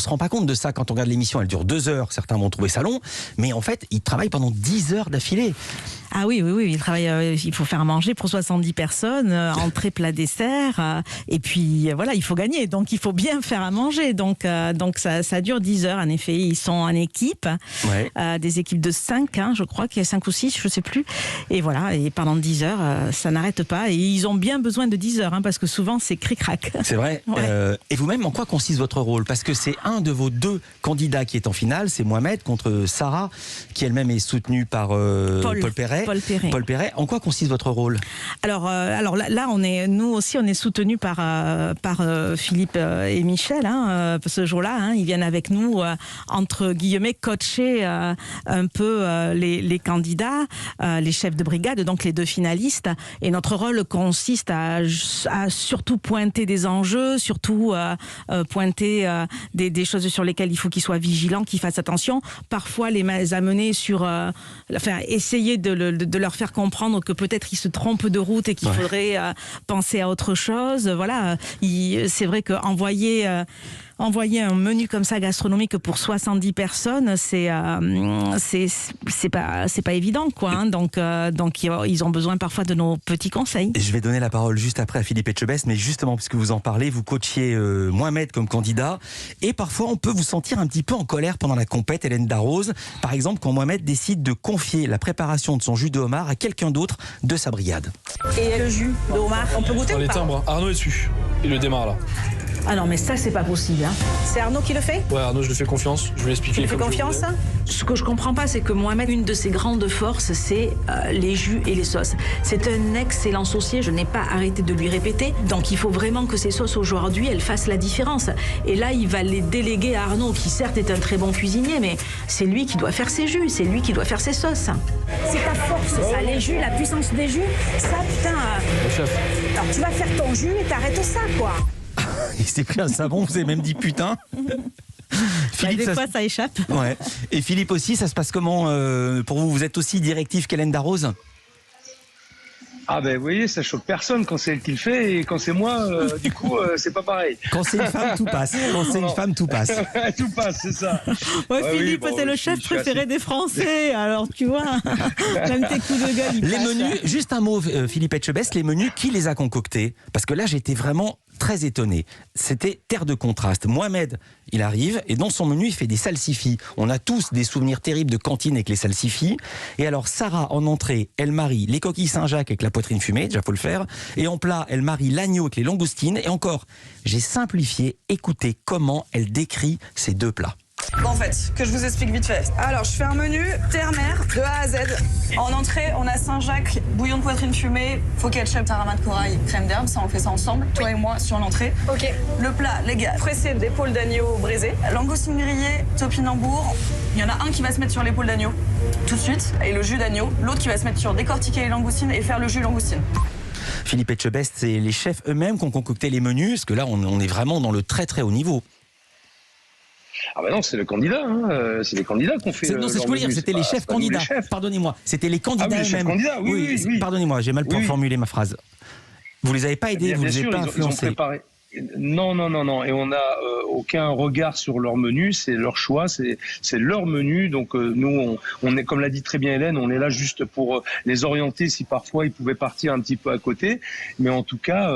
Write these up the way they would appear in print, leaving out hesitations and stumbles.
se rend pas compte de ça quand on regarde l'émission. Elle dure 2 heures. Certains vont trouver ça long, mais en fait, ils travaillent pendant 10 heures d'affilée. Ah oui, il faut faire à manger pour 70 personnes, entrée, plat, dessert, et puis voilà, il faut gagner, donc il faut bien faire à manger, donc ça dure 10 heures, en effet, ils sont en équipe, des équipes de 5, je crois qu'il y a 5 ou 6, je sais plus, et voilà, et pendant 10 heures, ça n'arrête pas, et ils ont bien besoin de 10 heures, parce que souvent c'est cric-crac. C'est vrai. Et vous-même, en quoi consiste votre rôle? Parce que c'est un de vos 2 candidats qui est en finale, c'est Mohamed contre Sarah, qui elle-même est soutenue par Paul Perret. Paul Perret. En quoi consiste votre rôle? Alors là, nous aussi, on est soutenus par Philippe et Michel. Ce jour-là, ils viennent avec nous, entre guillemets, coacher un peu les candidats, les chefs de brigade, donc les 2 finalistes. Et notre rôle consiste à surtout pointer des enjeux, surtout pointer des choses sur lesquelles il faut qu'ils soient vigilants, qu'ils fassent attention. Parfois, les amener sur... essayer de leur faire comprendre que peut-être ils se trompent de route et qu'il faudrait penser à autre chose. Voilà, c'est vrai qu'envoyer un menu comme ça gastronomique pour 70 personnes, c'est pas évident, quoi. Donc ils ont besoin parfois de nos petits conseils. Je vais donner la parole juste après à Philippe Etchebest, mais justement, puisque vous en parlez, vous coachiez Mohamed comme candidat, et parfois on peut vous sentir un petit peu en colère pendant la compète, Hélène Darroze. Par exemple, quand Mohamed décide de confier la préparation de son jus de homard à quelqu'un d'autre de sa brigade. Et le jus de homard, on peut goûter ou pas? Les timbres, Arnaud est dessus. Il le démarre là. Ah non, mais ça, c'est pas possible. C'est Arnaud qui le fait? Ouais, Arnaud, je lui fais confiance. Je vais l'expliquer. Tu lui fais confiance? Ce que je comprends pas, c'est que Mohamed, une de ses grandes forces, c'est les jus et les sauces. C'est un excellent saucier, je n'ai pas arrêté de lui répéter. Donc il faut vraiment que ces sauces aujourd'hui, elles fassent la différence. Et là, il va les déléguer à Arnaud, qui certes est un très bon cuisinier, mais c'est lui qui doit faire ses jus, c'est lui qui doit faire ses sauces. C'est ta force, ça, les jus, la puissance des jus. Ça, putain... Le chef. Alors tu vas faire ton jus et t'arrêtes ça, quoi. Il s'est pris un savon, vous avez même dit putain. Philippe, des fois, ça échappe. Ouais. Et Philippe aussi, ça se passe comment pour vous? Vous êtes aussi directif qu'Hélène Darroze? Ah ben vous voyez, ça choque personne quand c'est elle qui le fait, et quand c'est moi, du coup, c'est pas pareil. Quand c'est une femme, tout passe. Quand c'est une femme, tout passe. Tout passe, c'est ça. Ouais, Philippe, c'est le chef préféré des Français, alors tu vois, même tes coups de gueule, les menus, juste un mot, Philippe Etchebest, les menus, qui les a concoctés? Parce que là, j'étais vraiment très étonné. C'était terre de contraste. Mohamed, il arrive et dans son menu, il fait des salsifis. On a tous des souvenirs terribles de cantine avec les salsifis. Et alors, Sarah, en entrée, elle marie les coquilles Saint-Jacques avec la poitrine fumée, déjà faut le faire. Et en plat, elle marie l'agneau avec les langoustines. Et encore, j'ai simplifié. Écoutez comment elle décrit ces 2 plats. En fait, que je vous explique vite fait. Alors, je fais un menu terre-mer de A à Z. En entrée, on a Saint-Jacques, bouillon de poitrine fumée, faux ketchup, tarama de corail, crème d'herbe. Ça, on fait ça ensemble, toi et moi, sur l'entrée. Ok. Le plat, les gars, pressé d'épaule d'agneau braisée, langoustine grillée, topinambour. Il y en a un qui va se mettre sur l'épaule d'agneau tout de suite, et le jus d'agneau. L'autre qui va se mettre sur décortiquer les langoustines et faire le jus langoustine. Philippe Etchebest, c'est les chefs eux-mêmes qui ont concocté les menus, parce que là, on est vraiment dans le très très haut niveau. Ah ben non, c'est le candidat, c'est les candidats qu'on fait. Non, c'est ce que je veux dire, c'était les chefs candidats. Pardonnez-moi, c'était les candidats eux-mêmes. Oui. Pardonnez-moi, j'ai mal formulé ma phrase. Vous les avez pas aidés, vous les avez pas influencés. Non. Et on n'a aucun regard sur leur menu, c'est leur choix, c'est leur menu. Donc nous, on est, comme l'a dit très bien Hélène, on est là juste pour les orienter si parfois ils pouvaient partir un petit peu à côté. Mais en tout cas,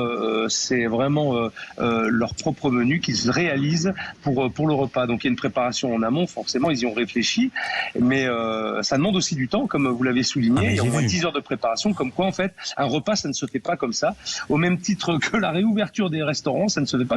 c'est vraiment leur propre menu qu'ils réalisent pour le repas. Donc il y a une préparation en amont, forcément, ils y ont réfléchi. Mais ça demande aussi du temps, comme vous l'avez souligné. Il y a au moins 10 heures de préparation, comme quoi en fait, un repas, ça ne se fait pas comme ça. Au même titre que la réouverture des restaurants, ça ne se fait pas